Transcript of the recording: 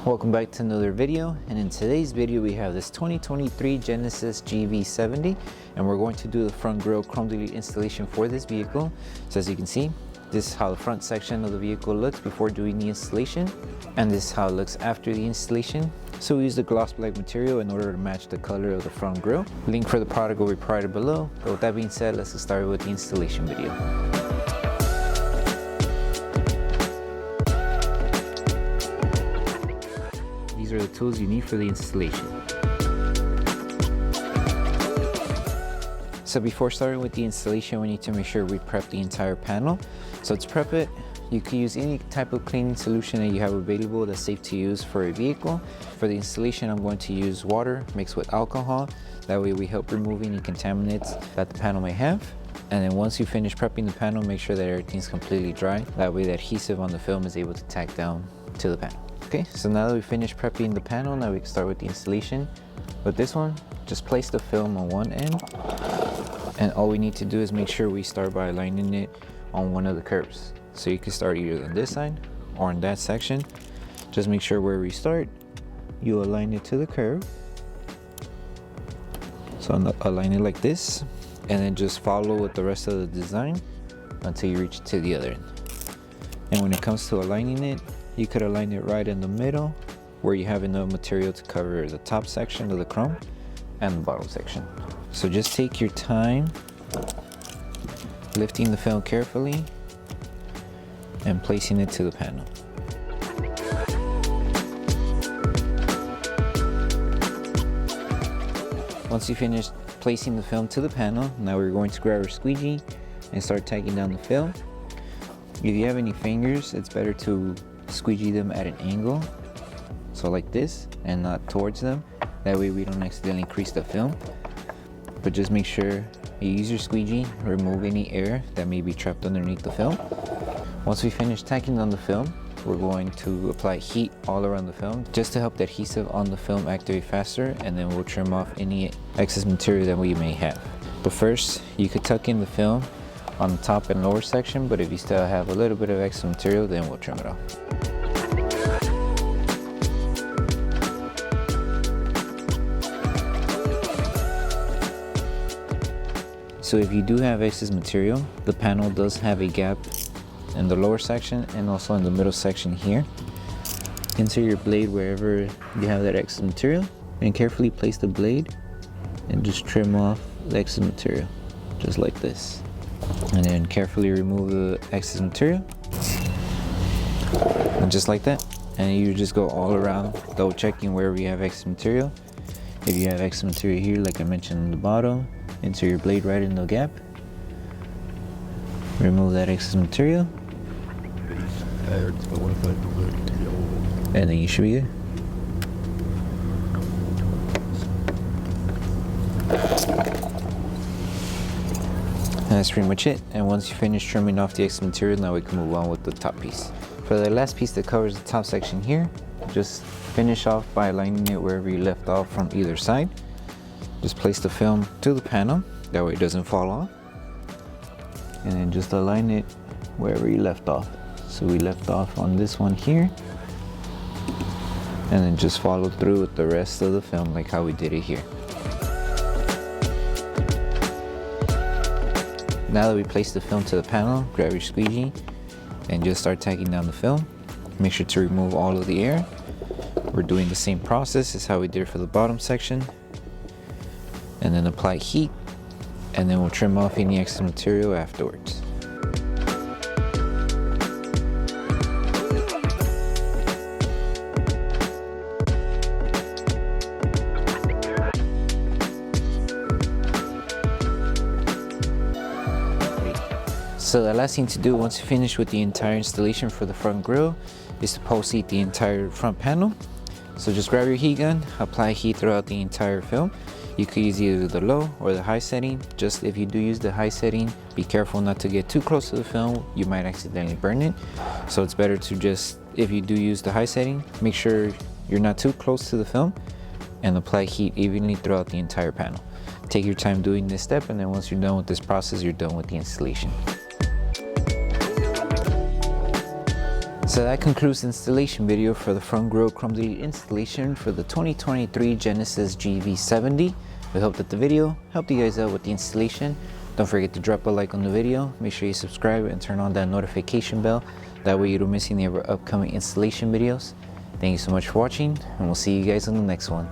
Welcome back to another video, and in today's video we have this 2023 Genesis GV70 and we're going to do the front grille chrome delete installation for this vehicle. So as you can see, this is how the front section of the vehicle looks before doing the installation, and this is how it looks after the installation. So we use the gloss black material in order to match the color of the front grille. Link for the product will be provided below, but with that being said, let's get started with the installation video. These are the tools you need for the installation. So before starting with the installation, we need to make sure we prep the entire panel. So to prep it, you can use any type of cleaning solution that you have available that's safe to use for a vehicle. For the installation, I'm going to use water mixed with alcohol. That way we help remove any contaminants that the panel may have. And then once you finish prepping the panel, make sure that everything's completely dry. That way the adhesive on the film is able to tack down to the panel. Okay, so now that we finished prepping the panel, now we can start with the installation. With this one, just place the film on one end, and all we need to do is make sure we start by aligning it on one of the curves. So you can start either on this side or on that section. Just make sure where we start, you align it to the curve. So align it like this, and then just follow with the rest of the design until you reach to the other end. And when it comes to aligning it, you could align it right in the middle where you have enough material to cover the top section of the chrome and the bottom section. So just take your time, lifting the film carefully and placing it to the panel. Once you finish placing the film to the panel, now we're going to grab our squeegee and start tagging down the film. If you have any fingers, it's better to squeegee them at an angle, so like this, and not towards them. That way we don't accidentally crease the film. But just make sure you use your squeegee, remove any air that may be trapped underneath the film. Once we finish tacking on the film, we're going to apply heat all around the film just to help the adhesive on the film activate faster, and then we'll trim off any excess material that we may have. But first, you could tuck in the film on the top and lower section, but if you still have a little bit of extra material, then we'll trim it off. So if you do have excess material, the panel does have a gap in the lower section and also in the middle section here. Insert your blade wherever you have that excess material and carefully place the blade and just trim off the excess material, just like this. And then carefully remove the excess material, and just like that. And you just go all around, double checking where we have excess material. If you have excess material here, like I mentioned on the bottom, insert your blade right in the gap, remove that excess material, and then you should be good. And that's pretty much it. And once you finish trimming off the excess material, now we can move on with the top piece. For the last piece that covers the top section here, just finish off by aligning it wherever you left off from either side. Just place the film to the panel, that way it doesn't fall off. And then just align it wherever you left off. So we left off on this one here, and then just follow through with the rest of the film like how we did it here. Now that we placed the film to the panel, grab your squeegee and just start tagging down the film. Make sure to remove all of the air. We're doing the same process as how we did for the bottom section. And then apply heat, and then we'll trim off any excess material afterwards. So the last thing to do once you finish with the entire installation for the front grille is to post heat the entire front panel. So just grab your heat gun, apply heat throughout the entire film. You could use either the low or the high setting. Just if you do use the high setting, be careful not to get too close to the film. You might accidentally burn it. So it's better to just, if you do use the high setting, make sure you're not too close to the film and apply heat evenly throughout the entire panel. Take your time doing this step, and then once you're done with this process, you're done with the installation. So that concludes the installation video for the front grille chrome delete installation for the 2023 Genesis GV70. We hope that the video helped you guys out with the installation. Don't forget to drop a like on the video, make sure you subscribe and turn on that notification bell. That way you don't miss any of our upcoming installation videos. Thank you so much for watching, and we'll see you guys on the next one.